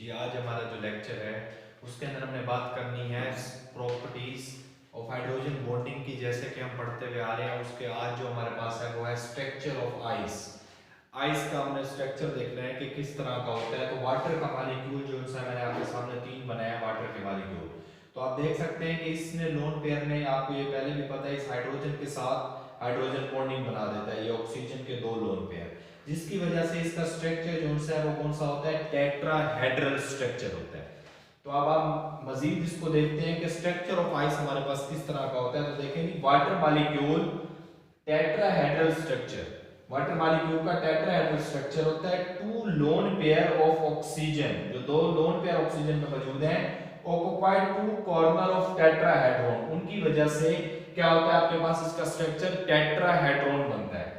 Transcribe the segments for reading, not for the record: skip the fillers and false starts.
जी, आज हमारा जो लेक्चर है उसके अंदर हमने बात करनी है प्रॉपर्टीज ऑफ हाइड्रोजन बॉन्डिंग की। जैसे कि हम पढ़ते हुए आ रहे हैं, उसके आज जो हमारे पास है वो है स्ट्रक्चर ऑफ आइस। आइस का हमने स्ट्रक्चर देखना है कि किस तरह का होता है। तो वाटर का मॉलिक्यूल जो है मैंने आपके सामने तीन बनाया वाटर के मॉलिक्यूल। तो आप देख सकते हैं कि इसने लोन पेयर ने, आपको ये पहले भी पता है, इस हाइड्रोजन के साथ हाइड्रोजन बॉन्डिंग बना देता है, ये ऑक्सीजन के दो लोन पेयर, जिसकी वजह से इसका स्ट्रक्चर जो है वो कौन सा होता है, टेट्राहेड्रल स्ट्रक्चर होता है। तो अब हम मजीद इसको देखते हैं कि स्ट्रक्चर ऑफ आइस हमारे पास किस तरह का होता है। तो देखेंगे water molecule tetrahedral structure, water molecule का टेट्राहेड्रल स्ट्रक्चर होता है two lone pair of oxygen, जो दो लोन पेयर ऑक्सीजन में मौजूद हैं, occupied two corner of tetrahedron, उनकी वजह से क्या होता है आपके पास इसका स्ट्रक्चर टेट्राहेड्रॉन बनता है।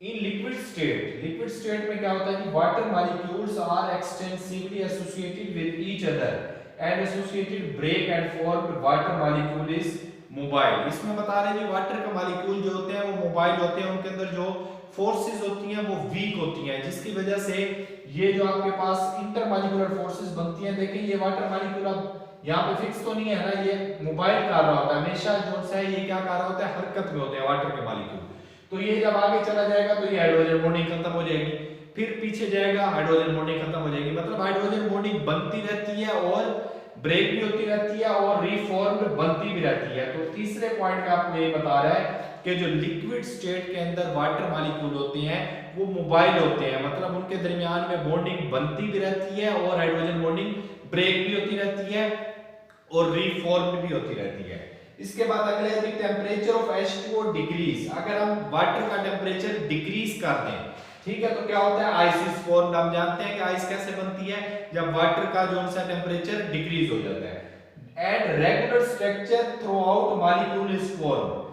इन लिक्विड स्टेट में क्या होता है कि water molecules are extensively associated with each other and associated break and formed water molecule is mobile. इसमें बता रहे हैं वाटर का मॉलिक्यूल जो होते हैं वो मोबाइल होते हैं, उनके अंदर जो फोर्सेस होती हैं वो वीक होती हैं, जिसकी वजह से ये जो आपके पास इंटरमॉलिक्यूलर फोर्सेस बनती हैं। देखिए ये वाटर मॉलिक्यूल अब यहाँ पे फिक्स तो नहीं है ना, ये मोबाइल कर रहा होता है, हमेशा जो है ये क्या कर रहा होता है, हरकत में होते हैं वाटर के मॉलिक्यूल। तो ये जब आगे चला जाएगा तो ये हाइड्रोजन बॉन्डिंग खत्म हो जाएगी, फिर पीछे जाएगा हाइड्रोजन बॉन्डिंग खत्म हो जाएगी। मतलब हाइड्रोजन बॉन्डिंग बनती रहती है और ब्रेक भी होती रहती है और रीफॉर्म्ड बनती भी रहती है। तो तीसरे पॉइंट का आपको ये बता रहा है कि जो लिक्विड स्टेट के अंदर वाटर मॉलिक्यूल होते हैं वो मोबाइल होते हैं, मतलब उनके दरमियान में बॉन्डिंग बनती भी रहती है और हाइड्रोजन बॉन्डिंग ब्रेक भी होती रहती है और रीफॉर्म्ड भी होती रहती है। इसके बाद अगले है टेंपरेचर ऑफ H2O डिक्रीज। अगर हम वाटर का टेंपरेचर डिक्रीज कर दें, ठीक है, तो क्या होता है, आइस इज फॉर्म्ड। हम जानते हैं कि आइस कैसे बनती है, जब वाटर का जो सा टेंपरेचर डिक्रीज हो जाता है। And regular structure through out molecule is formed.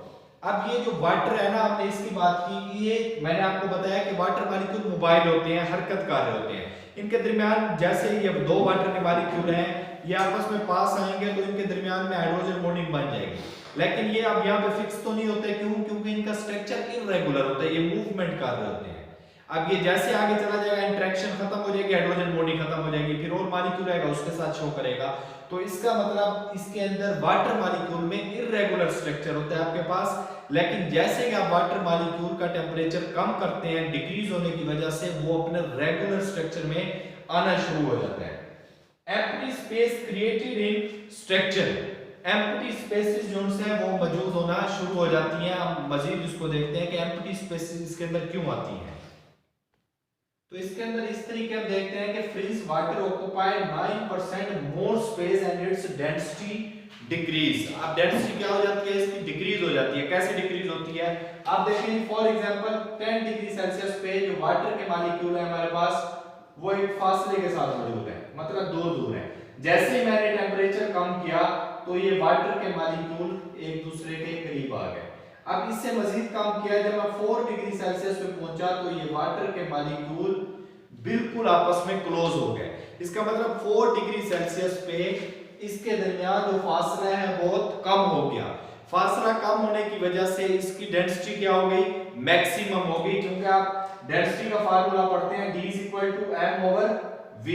अब ये जो वाटर है ना, हमने इसकी बात की, ये मैंने आपको बताया कि वाटर मॉलिक्यूल मोबाइल होते हैं, हरकत कर रहे होते हैं। इनके दरमियान जैसे ये दो वाटर के मॉलिक्यूल हैं, ये आपस में पास आएंगे तो इनके दरमियान में हाइड्रोजन बॉन्डिंग बन जाएगी। लेकिन ये अब यहाँ पे फिक्स तो नहीं होते, क्यों? क्योंकि इनका स्ट्रक्चर इररेगुलर होता है, ये मूवमेंट कर रहे होते हैं। अब ये जैसे आगे चला जाएगा इंटरेक्शन खत्म हो जाएगी, हाइड्रोजन बॉन्डिंग खत्म हो जाएगी, फिर और मॉलिक्यूल आएगा उसके साथ शो करेगा। तो इसका मतलब इसके अंदर वाटर मॉलिक्यूल में इररेगुलर स्ट्रक्चर होता है आपके पास। लेकिन जैसे कि आप वाटर मॉलिक्यूल का टेंपरेचर कम करते हैं डिक्रीज होने की वजह से, वो अपने रेगुलर स्ट्रक्चर में आना शुरू हो जाता है। Empty space created in structure, empty spaces जो है वो मौजूद होना शुरू हो जाती हैं। हम मजीद इसको देखते हैं कि एम्प्टी स्पेसेस इसके अंदर क्यों आती हैं। तो इसके अंदर इस तरीके हम देखते हैं कि freeze water occupy 9% more space and its density decrease. अब डेंसिटी क्या हो जाती है, इसकी डिक्रीज हो जाती है। कैसे डिक्रीज होती है, आप देखें फॉर एग्जांपल 10 डिग्री सेल्सियस पे जो वाटर के मॉलिक्यूल है हमारे पास, वो एक फासले के साथ मौजूद है, मतलब दूर दूर है। जैसे ही मैंने टेंपरेचर कम किया तो ये वाटर के मॉलिक्यूल एक दूसरे के करीब आ गए। अब इससे मजीद कम किया, जब मैं 4 डिग्री सेल्सियस पे पहुंचा तो ये वाटर के मॉलिक्यूल बिल्कुल आपस में क्लोज हो गए। इसका मतलब 4 डिग्री सेल्सियस पे इसके दरमियान जो फासला है बहुत कम हो गया। फासला कम होने की वजह से इसकी डेंसिटी क्या हो गई, मैक्सिमम हो गई, क्योंकि आप डेंसिटी का फार्मूला पढ़ते हैं D = m/v।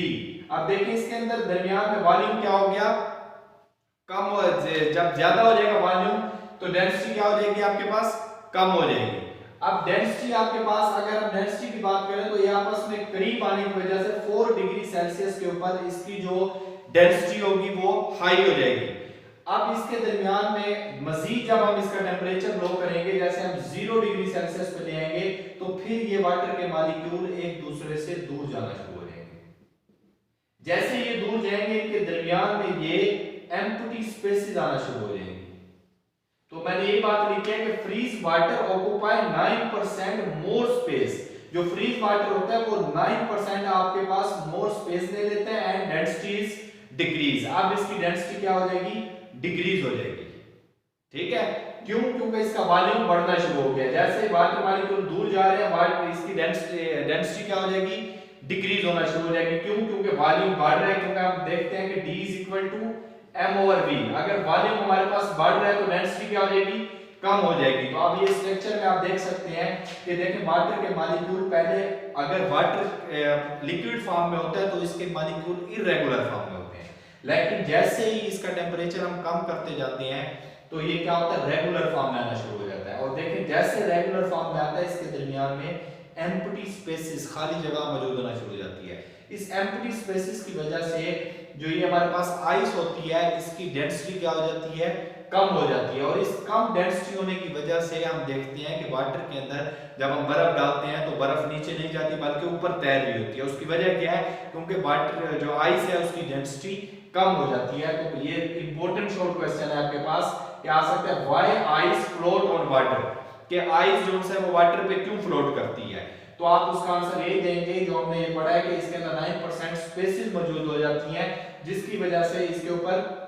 अब देखिए इसके अंदर दरमियान में वॉल्यूम क्या हो गया, कम हो, जब ज्यादा हो जाएगा वॉल्यूम तो डेंसिटी क्या हो जाएगी आपके पास, कम हो जाएगी। अब डेंसिटी आपके पास, अगर हम डेंसिटी की बात करें तो ये आपस में करीब आने की वजह से 4 डिग्री सेल्सियस के ऊपर इसकी जो डेंसिटी होगी वो हाई हो जाएगी। अब इसके दरमियान में मजीद जब हम इसका टेंपरेचर लो करेंगे, जैसे हम 0 डिग्री सेल्सियस पे ले आएंगे, तो फिर ये वाटर के मॉलिक्यूल एक दूसरे से दूर जाना शुरू हो जाएंगे। जैसे ये दूर जाएंगे इनके दरमियान में ये एम्प्टी स्पेसेस आना शुरू हो जाएंगे। तो मैंने ये बात लिखी है कि freeze water occupy 9% more space. जो फ्रीज वाटर होता है वो 9% आपके पास मोर स्पेस ले लेते हैं एंड डेंसिटी इज डिक्रीज। अब इसकी डेंसिटी क्या हो जाएगी, डिक्रीज हो जाएगी। ठीक है, क्यों? क्योंकि इसका वॉल्यूम बढ़ना शुरू हो गया। जैसे वाटर मॉलिक्यूल दूर जा रहे हैं, वाटर इसकी डेंसिटी क्या हो जाएगी, डिक्रीज होना शुरू हो जाएगी। क्यों? क्योंकि वॉल्यूम बढ़ रहा है। क्योंकि हम देखते हैं कि D = m/v। अगर वॉल्यूम हमारे पास बढ़ रहा है तो डेंसिटी क्या हो जाएगी, कम हो जाएगी। तो अब ये स्ट्रक्चर में आप देख सकते हैं कि देखें वाटर के मॉलिक्यूल पहले अगर वाटर लिक्विड फॉर्म में होता है तो इसके मॉलिक्यूल इर्रेगुलर फॉर्म में होते हैं, लेकिन जैसे ही इसका टेम्परेचर हम कम करते जाते हैं तो ये क्या होता है, रेगुलर फॉर्म में आना शुरू हो जाता है। और देखें जैसे रेगुलर फॉर्म में आता है इसके दरमियान में एम्प्टी स्पेसेस, खाली जगह मौजूद होना शुरू हो जाती है। इस एम्प्टी स्पेसेस की वजह से जो ये हमारे पास आइस होती है इसकी डेंसिटी क्या हो जाती है, कम हो जाती है। और इस कम डेंसिटी होने की वजह से हम देखते हैं कि वाटर के अंदर जब हम बर्फ डालते हैं तो बर्फ नीचे नहीं जाती बल्कि ऊपर तैर रही होती है। उसकी वजह क्या है, क्योंकि वाटर जो आइस है उसकी डेंसिटी कम हो जाती है। तो ये इंपॉर्टेंट शॉर्ट क्वेश्चन है आपके पास, क्या आ सकता है, why ice float on water, कि आइस जो है वो वाटर पे क्यों फ्लोट करती है। तो आप उसका आंसर यही देंगे जो हमने ये पढ़ा है कि इसके अंदर 9% स्पेसिस मौजूद हो जाती हैं, जिसकी वजह से इसके ऊपर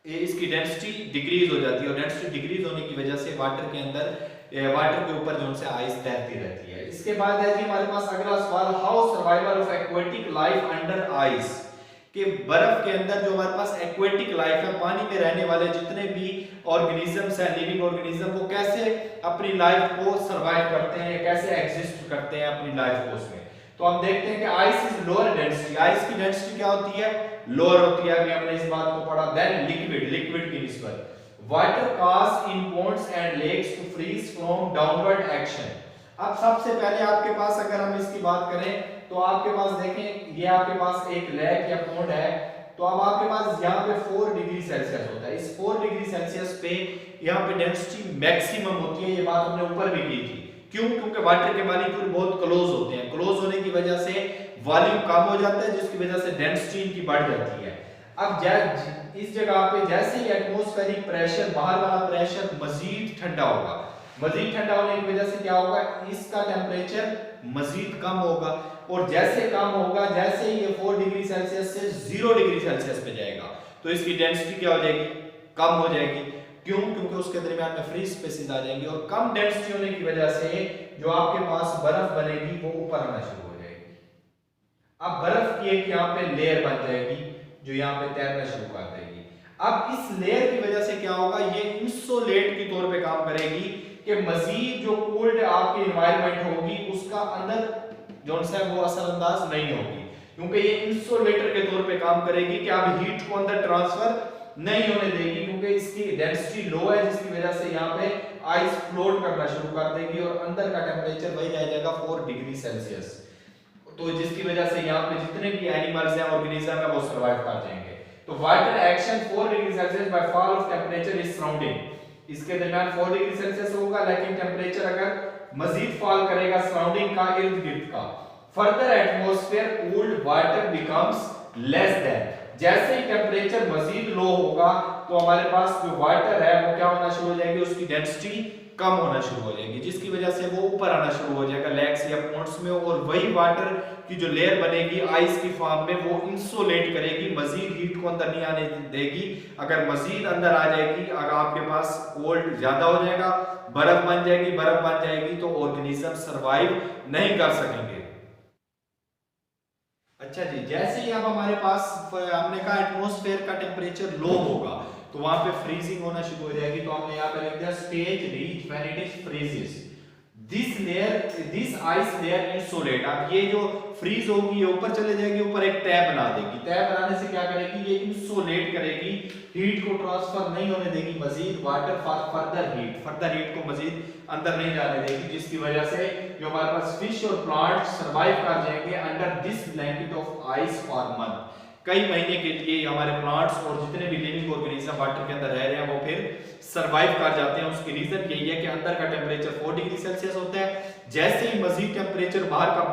इसकी डेंसिटी डिक्रीज हो जाती है। और डेंसिटी डिक्रीज होने की वजह से वाटर के अंदर वाटर के ऊपर जो है आइस तैरती रहती है। इसके बाद है जी हमारे पास अगला सवाल, how survival of aquatic life under ice, कि बर्फ के अंदर जो हमारे पास एक्वेटिक लाइफ है, पानी में रहने वाले जितने भी ऑर्गेनिजम्स हैं, लिविंग ऑर्गेनिज्म, वो कैसे अपनी लाइफ को सरवाइव करते हैं, कैसे एग्जिस्ट करते हैं अपनी लाइफ को उसमें। तो हम देखते हैं कि ice is lower density, ice की डेंसिटी क्या होती है, लोअर होती है, अभी हमने इस बात को पढ़ा। देन लिक्विड की निस्बत water cause in ponds and lakes to freeze from downward action. अब सबसे पहले आपके पास अगर हम इसकी बात करें तो आपके पास देखें ये आपके पास एक लेक या पॉन्ड है, तो अब आपके पास यहाँ पे 4 डिग्री सेल्सियस होता है। इस 4 डिग्री सेल्सियस पे यहाँ पे डेंसिटी मैक्सिमम होती है, ये बात हमने ऊपर भी की थी। क्यों, क्योंकि वाटर के मॉलिक्यूल बहुत क्लोज होते हैं, क्लोज होने की वजह से वॉल्यूम कम हो जाता है, जिसकी वजह से डेंसिटी इनकी बढ़ जाती है। अब इस जगह पे जैसे ही एटमॉस्फेरिक प्रेशर, बाहर वाला प्रेशर मजीद ठंडा होगा, मजीद ठंडा होने की वजह से क्या होगा, इसका टेम्परेचर मजीद कम होगा। और जैसे कम होगा, जैसे ही ये 4 डिग्री सेल्सियस से 0 डिग्री सेल्सियस पे जाएगा तो इसकी डेंसिटी क्या हो जाएगी, कम हो जाएगी। क्यों, क्योंकि उसके दरमियान में फ्री स्पेसेस आ जाएंगे और कम डेंसिटी होने की वजह से जो आपके पास बर्फ बनेगी वो ऊपर आना शुरू हो जाएगी। अब बर्फ की एक यहाँ पे लेयर बन जाएगी जो यहाँ पे तैरना शुरू कर देगी। अब इस लेयर की वजह से क्या होगा, ये इंसुलेट के तौर पे काम करेगी कि मजीद जो कोल्ड आपकी एनवायरनमेंट होगी उसका अंदर जो है वो असरअंदाज नहीं होगी, क्योंकि ये इंसुलेटर के तौर पे काम करेगी कि अब हीट को अंदर ट्रांसफर नहीं होने देगी, क्योंकि इसकी डेंसिटी लो है, जिसकी वजह से यहाँ पे आइस फ्लोट करना शुरू कर देगी और अंदर का टेम्परेचर वही रह जाएगा 4 डिग्री सेल्सियस। तो जिसकी वजह से यहाँ पे जितने भी एनिमल्स हैं, ऑर्गेनिज्म है, वो सर्वाइव कर जाएंगे। तो water action 4 degree Celsius by fall of temperature is surrounding, इसके दरमियान 4 डिग्री सेल्सियस होगा, लेकिन टेम्परेचर अगर मजीद फॉल करेगा सराउंडिंग का, इर्द गिर्द का, further atmosphere cooled water becomes less than, जैसे ही टेम्परेचर मजीद लो होगा तो हमारे पास जो वाटर है वो क्या होना शुरू हो जाएगी, उसकी डेंसिटी कम होना शुरू हो जाएगी, जिसकी वजह से वो ऊपर आना शुरू हो जाएगा लेक्स या पॉन्ड्स में। और वही वाटर की जो लेयर बनेगी आइस की फॉर्म में, वो इंसुलेट करेगी, मजीद हीट को अंदर नहीं आने देगी। अगर मजीद अंदर आ जाएगी, अगर आपके पास कोल्ड ज्यादा हो जाएगा, बर्फ बन जाएगी तो ऑर्गेनिज्म सरवाइव नहीं कर सकेंगे। अच्छा जी, जैसे ही अब हमारे पास हमने कहा एटमॉस्फेयर का टेम्परेचर लो होगा तो वहां पे फ्रीजिंग होना शुरू हो जाएगी। तो हमने यहाँ पे लिख दिया stage reach when it is freezes, this ice layer insulate. अब ये जो फ्रीज होगी ये ऊपर चले जाएगी, ऊपर एक तह बना देगी, तह बनाने से क्या करेगी, ये इंसुलेट करेगी, हीट को ट्रांसफर नहीं होने देगी, मजीद वाटर फॉर फर्दर हीट को मजीद अंदर नहीं जाने देगी, जिसकी वजह से जो हमारे पास फिश और प्लांट सरवाइव कर जाएंगे under this blanket of ice for month. कई महीने के लिए हमारे प्लांट्स और जितने भी लिविंग ऑर्गेनिज्म वाटर के अंदर रह रहे हैं वो फिर सरवाइव कर जाते हैं। उसकी रीजन यही है कि अंदर का टेम्परेचर 4 डिग्री सेल्सियस होता है, जैसे ही मजीद टेम्परेचर बाहर का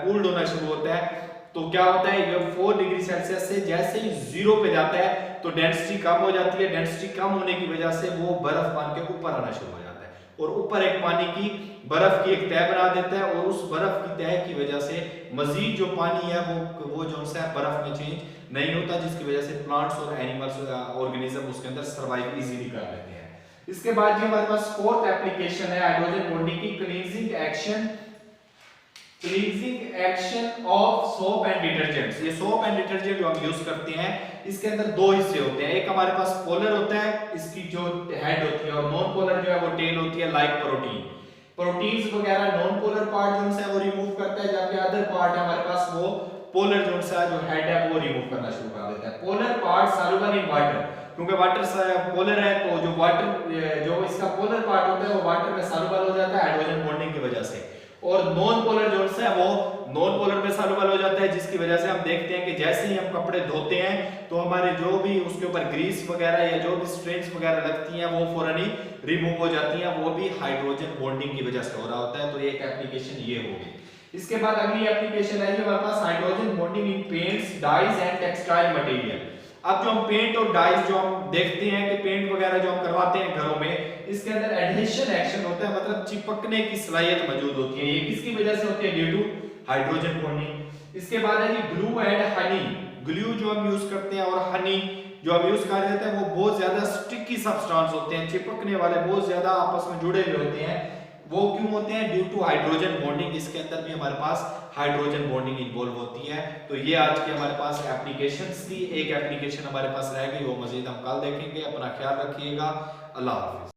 कूल्ड होना शुरू होता है तो क्या होता है, ये 4 डिग्री सेल्सियस से जैसे ही 0 पे जाता है तो डेंसिटी कम हो जाती है, डेंसिटी कम होने की वजह से वो बर्फ बन के ऊपर आना शुरू हो जाता है और ऊपर एक पानी की बर्फ की एक तह बना देता है और उस बर्फ की तह की वजह से मजीद जो पानी है वो जो है बर्फ में चेंज नहीं होता, जिसकी वजह से प्लांट्स और एनिमल्स ऑर्गेनिज्म उसके अंदर सर्वाइव इजीली कर लेते हैं। इसके बाद ये हमारे पास फोर्थ एप्लीकेशन है हाइड्रोजन बॉन्डिंग की, cleansing action of soap and and detergents, ये सोप एंड डिटर्जेंट जो हम यूज करते हैं इसके अंदर दो हिस्से होते हैं। एक हमारे पास पोलर होता है, इसकी जो हेड होती है, और नॉन पोलर जो है वो टेल होती है, लाइक प्रोटीन। प्रोटीन्स वगैरह नॉन पोलर पार्ट जो है वो रिमूव करता है, जबकि अदर पार्ट है हमारे पास वो पोलर जो सा जो हेड है वो रिमूव करना शुरू कर देता है। Polar part soluble in water, क्योंकि वाटर पोलर है तो जो वाटर जो इसका पोलर पार्ट होता है वो वाटर में सॉल्युबल हो जाता है हाइड्रोजन बॉन्डिंग की वजह से, और नॉन पोलर जो है वो नॉन पोलर में सॉल्युबल हो जाता है, जिसकी वजह से हम देखते हैं कि जैसे ही हम कपड़े धोते हैं तो हमारे जो भी उसके ऊपर ग्रीस वगैरह या जो भी स्ट्रेन्स वगैरह लगती हैं वो फौरन ही रिमूव हो जाती हैं, वो भी हाइड्रोजन बॉन्डिंग की वजह से हो रहा होता है। तो एक एप्लीकेशन ये होगी। इसके बाद अगली एप्लीकेशन है हमारे पास hydrogen bonding in paints, dyes and textile material. अब जो हम पेंट और डाइज जो हम देखते हैं कि पेंट वगैरह जो हम करवाते हैं घरों में, इसके अंदर एडहेशन एक्शन होता है, मतलब चिपकने की सलाहियत मौजूद होती है। ये किसकी वजह से होती है? Due to hydrogen bonding. इसके बाद है G glue and honey. Glue जो हम यूज करते हैं और हनी जो हम यूज कर देते हैं वो बहुत ज्यादा स्टिकी सब्सटेंस होते हैं, चिपकने वाले, बहुत ज्यादा आपस में जुड़े हुए होते हैं। वो क्यों होते हैं? Due to hydrogen bonding. इसके अंदर भी हमारे पास हाइड्रोजन बॉन्डिंग इन्वॉल्व होती है। तो ये आज के हमारे पास एप्लीकेशंस थी। एक एप्लीकेशन हमारे पास रह गई, वो मजीद हम कल देखेंगे। अपना ख्याल रखिएगा। अल्लाह हाफिज।